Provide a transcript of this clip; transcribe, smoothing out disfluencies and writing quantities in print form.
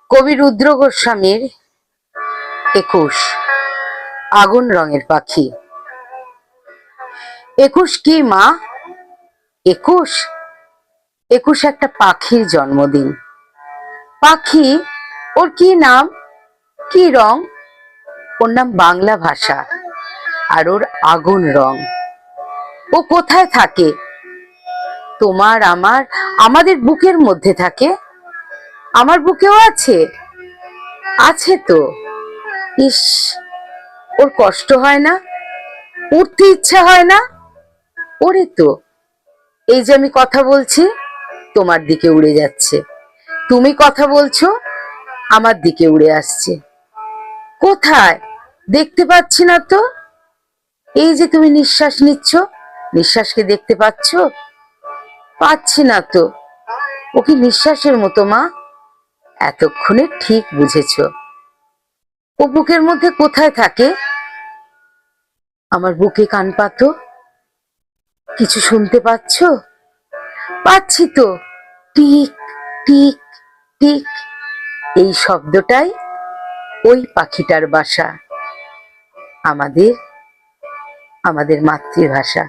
কবি রুদ্র গোস্বামীর ২১ আগুন রঙের পাখি। ২১ কি মা? ২১ ২১ একটা পাখির জন্মদিন। পাখি, ওর কি নাম, কি রং? ওর নাম বাংলা ভাষা, আর ওর আগুন রং। ও কোথায় থাকে? তোমার, আমার, আমাদের বুকের মধ্যে থাকে। আমার বুকেও আছে, আছে তো। ইস, ওর কষ্ট হয় না? উঠতে ইচ্ছা হয় না? ওরে তো, এই যে আমি কথা বলছি, তোমার দিকে উড়ে যাচ্ছে। তুমি কথা বলছো, আমার দিকে উড়ে আসছে। কোথায়? দেখতে পাচ্ছি না তো। এই যে তুমি নিঃশ্বাস নিচ্ছ, নিঃশ্বাসকে দেখতে পাচ্ছ? পাচ্ছি না তো। ও কি নিঃশ্বাসের মতো মা? এতক্ষণে ঠিক বুঝেছ। ও বুকের মধ্যে কোথায় থাকে? আমার বুকে কান পাতো, কিছু শুনতে পাচ্ছ? পাচ্ছি তো। টিক টিক টিক, এই শব্দটাই ওই পাখিটার বাসা, আমাদের আমাদের মাতৃভাষা।